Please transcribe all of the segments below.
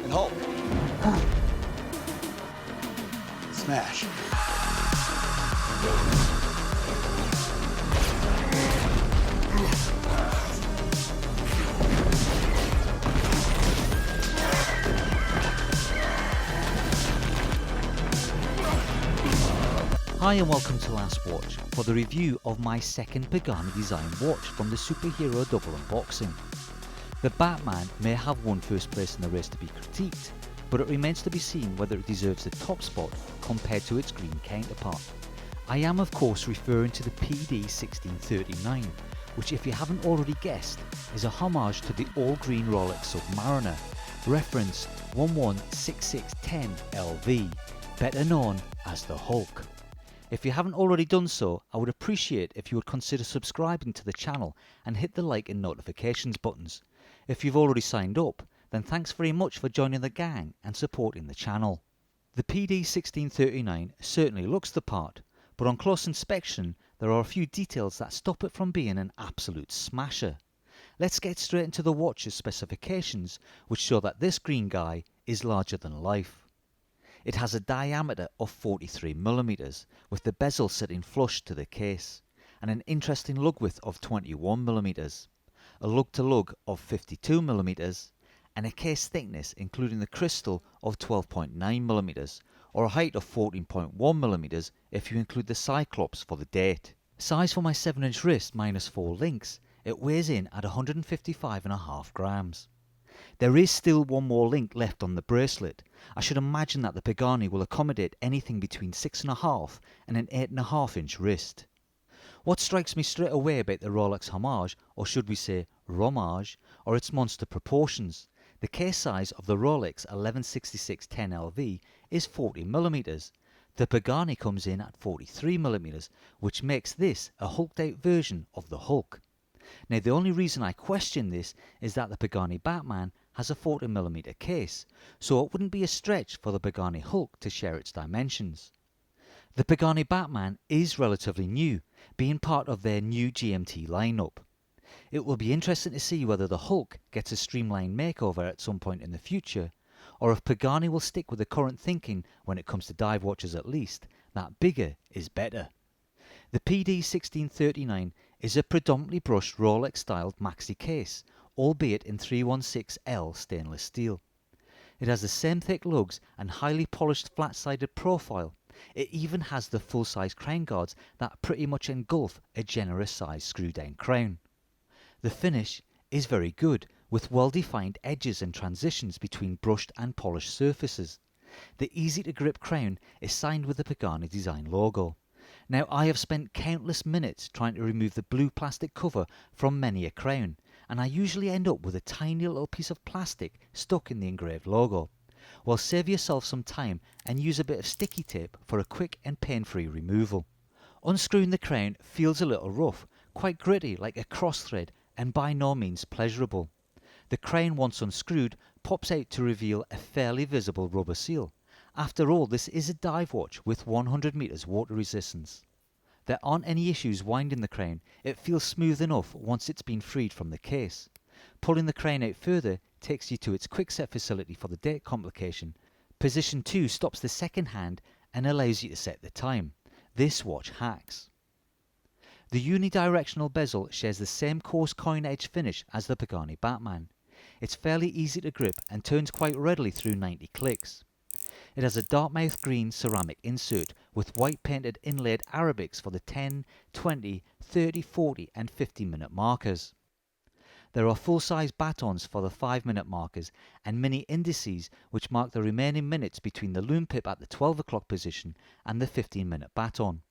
and hold. Smash. Hi and welcome to Last Watch for the review of my second Pagani Design watch from the Superhero double unboxing. The Batman may have won first place in the race to be critiqued, but it remains to be seen whether it deserves the top spot compared to its green counterpart. I am of course referring to the PD-1639, which if you haven't already guessed is a homage to the all-green Rolex Submariner, reference 116610LV, better known as the Hulk. If you haven't already done so, I would appreciate if you would consider subscribing to the channel and hit the like and notifications buttons. If you've already signed up, then thanks very much for joining the gang and supporting the channel. The PD-1639 certainly looks the part, but on close inspection there are a few details that stop it from being an absolute smasher. Let's get straight into the watch's specifications, which show that this green guy is larger than life. It has a diameter of 43mm, with the bezel sitting flush to the case, and an interesting lug width of 21mm, a lug-to-lug of 52mm, and a case thickness including the crystal of 12.9mm, or a height of 14.1mm if you include the cyclops for the date. Size for my 7-inch wrist minus 4 links, it weighs in at 155.5 grams. There is still one more link left on the bracelet. I should imagine that the Pagani will accommodate anything between 6.5 and an 8.5 inch wrist. What strikes me straight away about the Rolex homage, or should we say romage, are its monster proportions. The case size of the Rolex 116610LV is 40mm. The Pagani comes in at 43mm, which makes this a hulked out version of the Hulk. Now the only reason I question this is that the Pagani Batman has a 40mm case, so it wouldn't be a stretch for the Pagani Hulk to share its dimensions. The Pagani Batman is relatively new, being part of their new GMT lineup. It will be interesting to see whether the Hulk gets a streamlined makeover at some point in the future, or if Pagani will stick with the current thinking when it comes to dive watches at least, that bigger is better. The PD-1639 is a predominantly brushed Rolex-styled maxi case, albeit in 316L stainless steel. It has the same thick lugs and highly polished flat-sided profile. It even has the full-size crown guards that pretty much engulf a generous-sized screw-down crown. The finish is very good, with well-defined edges and transitions between brushed and polished surfaces. The easy-to-grip crown is signed with the Pagani Design logo. Now I have spent countless minutes trying to remove the blue plastic cover from many a crown, and I usually end up with a tiny little piece of plastic stuck in the engraved logo. Well, save yourself some time and use a bit of sticky tape for a quick and pain-free removal. Unscrewing the crown feels a little rough, quite gritty like a cross thread, and by no means pleasurable. The crown, once unscrewed, pops out to reveal a fairly visible rubber seal. After all, this is a dive watch with 100 meters water resistance. There aren't any issues winding the crown. It feels smooth enough once it's been freed from the case. Pulling the crown out further takes you to its quick set facility for the date complication. Position 2 stops the second hand and allows you to set the time. This watch hacks. The unidirectional bezel shares the same coarse coin edge finish as the Pagani Batman. It's fairly easy to grip and turns quite readily through 90 clicks. It has a Dartmouth green ceramic insert with white painted inlaid Arabics for the 10, 20, 30, 40 and 50-minute markers. There are full-size batons for the 5-minute markers and mini indices which mark the remaining minutes between the lume pip at the 12 o'clock position and the 15-minute baton.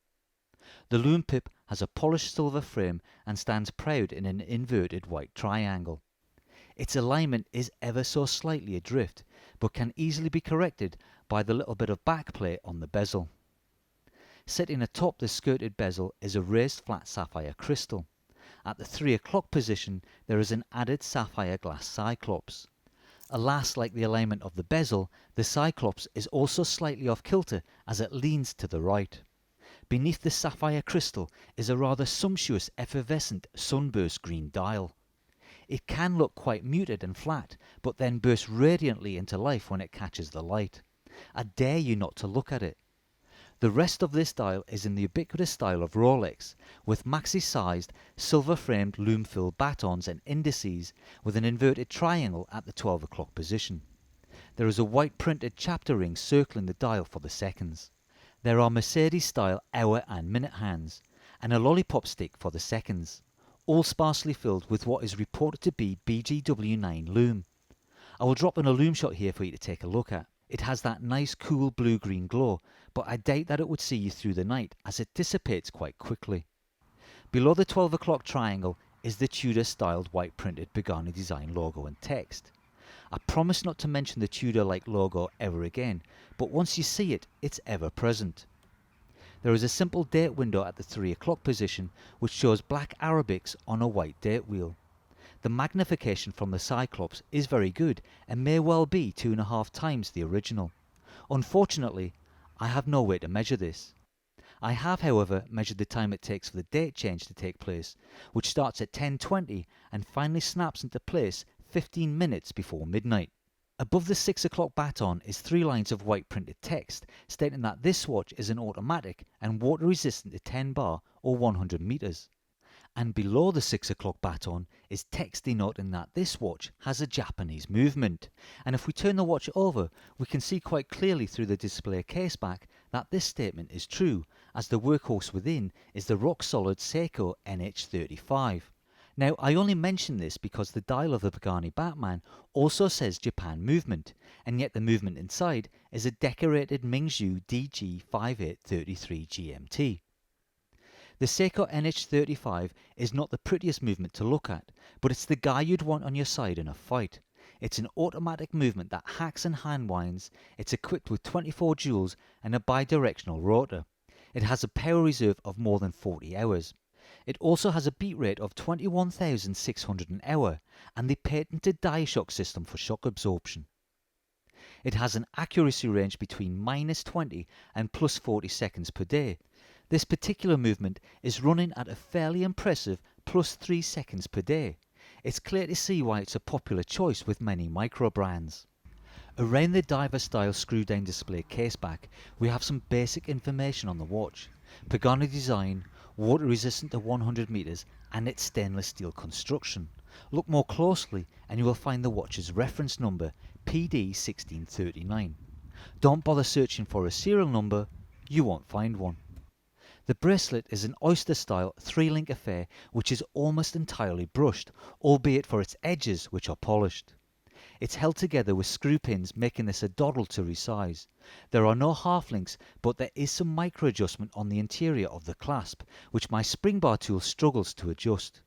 The lume pip has a polished silver frame and stands proud in an inverted white triangle. Its alignment is ever so slightly adrift, but can easily be corrected by the little bit of backplate on the bezel. Sitting atop the skirted bezel is a raised flat sapphire crystal. At the 3 o'clock position there is an added sapphire glass cyclops. Alas, like the alignment of the bezel, the cyclops is also slightly off kilter as it leans to the right. Beneath the sapphire crystal is a rather sumptuous effervescent sunburst green dial. It can look quite muted and flat, but then burst radiantly into life when it catches the light. I dare you not to look at it. The rest of this dial is in the ubiquitous style of Rolex, with maxi-sized, silver-framed lume-filled batons and indices with an inverted triangle at the 12 o'clock position. There is a white printed chapter ring circling the dial for the seconds. There are Mercedes-style hour and minute hands, and a lollipop stick for the seconds, all sparsely filled with what is reported to be BGW9 lume. I will drop in a lume shot here for you to take a look at. It has that nice cool blue-green glow, but I doubt that it would see you through the night as it dissipates quite quickly. Below the 12 o'clock triangle is the Tudor-styled white printed Pagani Design logo and text. I promise not to mention the Tudor-like logo ever again, but once you see it, it's ever present. There is a simple date window at the 3 o'clock position which shows black Arabics on a white date wheel. The magnification from the Cyclops is very good and may well be 2.5 times the original. Unfortunately, I have no way to measure this. I have, however, measured the time it takes for the date change to take place, which starts at 10:20 and finally snaps into place 15 minutes before midnight. Above the 6 o'clock baton is 3 lines of white printed text stating that this watch is an automatic and water resistant to 10 bar or 100 meters. And below the 6 o'clock baton is text denoting that this watch has a Japanese movement. And if we turn the watch over, we can see quite clearly through the display case back that this statement is true, as the workhorse within is the rock-solid Seiko NH35. Now, I only mention this because the dial of the Pagani Batman also says Japan movement, and yet the movement inside is a decorated Mingzhu DG5833 GMT. The Seiko NH35 is not the prettiest movement to look at, but it's the guy you'd want on your side in a fight. It's an automatic movement that hacks and hand winds. It's equipped with 24 jewels and a bidirectional rotor. It has a power reserve of more than 40 hours. It also has a beat rate of 21,600 an hour and the patented die-shock system for shock absorption. It has an accuracy range between -20 and +40 seconds per day. This particular movement is running at a fairly impressive +3 seconds per day. It's clear to see why it's a popular choice with many micro brands. Around the diver style screw down display caseback, we have some basic information on the watch. Pagani design, water resistant to 100 meters, and its stainless steel construction. Look more closely and you will find the watch's reference number, PD-1639. Don't bother searching for a serial number, you won't find one. The bracelet is an oyster-style 3-link affair which is almost entirely brushed, albeit for its edges which are polished. It's held together with screw pins, making this a doddle to resize. There are no half links, but there is some micro adjustment on the interior of the clasp, which my spring bar tool struggles to adjust.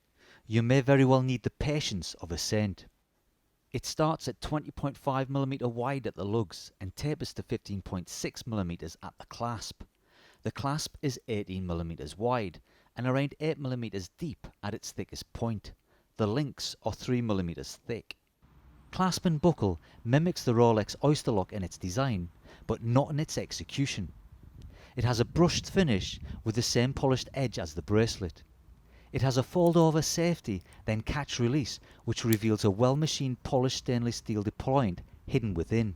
You may very well need the patience of a saint. It starts at 20.5mm wide at the lugs and tapers to 15.6mm at the clasp. The clasp is 18mm wide and around 8mm deep at its thickest point. The links are 3mm thick. Clasp and buckle mimics the Rolex oyster lock in its design, but not in its execution. It has a brushed finish with the same polished edge as the bracelet. It has a fold-over safety, then catch release, which reveals a well-machined polished stainless steel deployment hidden within.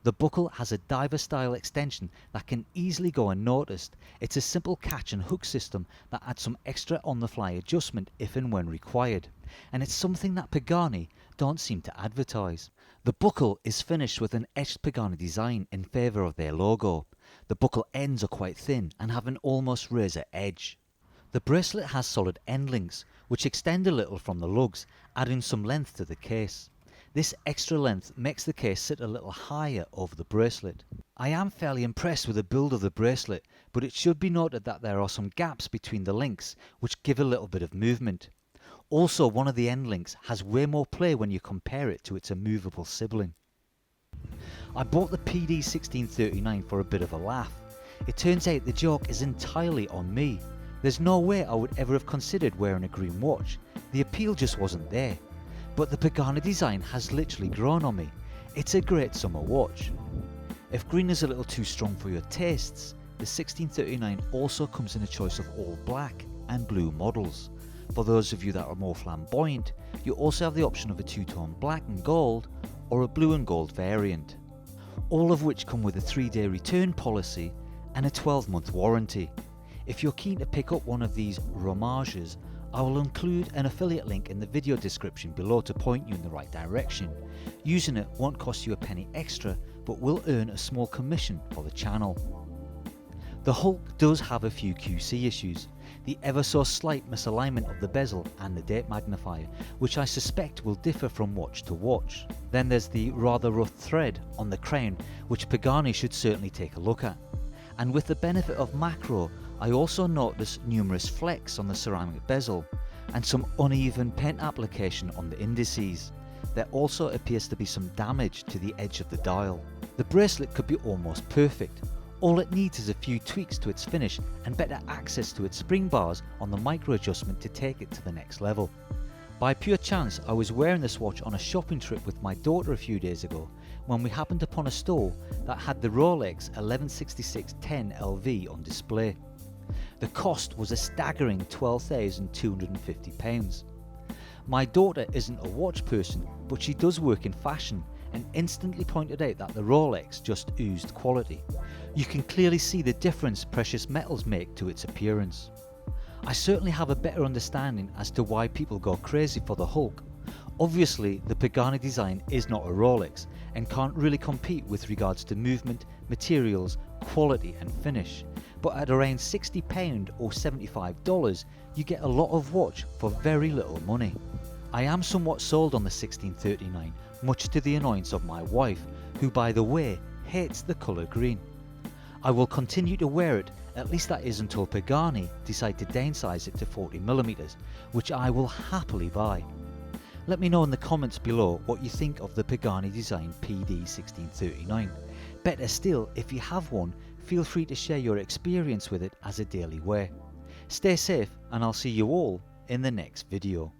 The buckle has a diver-style extension that can easily go unnoticed. It's a simple catch and hook system that adds some extra on-the-fly adjustment if and when required, and it's something that Pagani don't seem to advertise. The buckle is finished with an etched Pagani design in favour of their logo. The buckle ends are quite thin and have an almost razor edge. The bracelet has solid end links, which extend a little from the lugs, adding some length to the case. This extra length makes the case sit a little higher over the bracelet. I am fairly impressed with the build of the bracelet, but it should be noted that there are some gaps between the links which give a little bit of movement. Also, one of the end links has way more play when you compare it to its immovable sibling. I bought the PD-1639 for a bit of a laugh. It turns out the joke is entirely on me. There's no way I would ever have considered wearing a green watch. The appeal just wasn't there. But the Pagani design has literally grown on me. It's a great summer watch. If green is a little too strong for your tastes, the 1639 also comes in a choice of all black and blue models. For those of you that are more flamboyant, you also have the option of a two-tone black and gold or a blue and gold variant, all of which come with a 3-day return policy and a 12-month warranty. If you're keen to pick up one of these homages, I will include an affiliate link in the video description below to point you in the right direction. Using it won't cost you a penny extra, but will earn a small commission for the channel. The Hulk does have a few QC issues. The ever so slight misalignment of the bezel and the date magnifier, which I suspect will differ from watch to watch. Then there's the rather rough thread on the crown, which Pagani should certainly take a look at. And with the benefit of macro, I also noticed numerous flecks on the ceramic bezel and some uneven pen application on the indices. There also appears to be some damage to the edge of the dial. The bracelet could be almost perfect. All it needs is a few tweaks to its finish and better access to its spring bars on the micro adjustment to take it to the next level. By pure chance, I was wearing this watch on a shopping trip with my daughter a few days ago when we happened upon a store that had the Rolex 116610 LV on display. The cost was a staggering £12,250. My daughter isn't a watch person, but she does work in fashion and instantly pointed out that the Rolex just oozed quality. You can clearly see the difference precious metals make to its appearance. I certainly have a better understanding as to why people go crazy for the Hulk. Obviously, the Pagani design is not a Rolex and can't really compete with regards to movement, materials, quality and finish. But at around £60 or $75, you get a lot of watch for very little money. I am somewhat sold on the 1639, much to the annoyance of my wife, who by the way hates the colour green. I will continue to wear it, at least that is until Pagani decide to downsize it to 40mm, which I will happily buy. Let me know in the comments below what you think of the Pagani Design PD-1639. Better still, if you have one, feel free to share your experience with it as a daily wear. Stay safe and I'll see you all in the next video.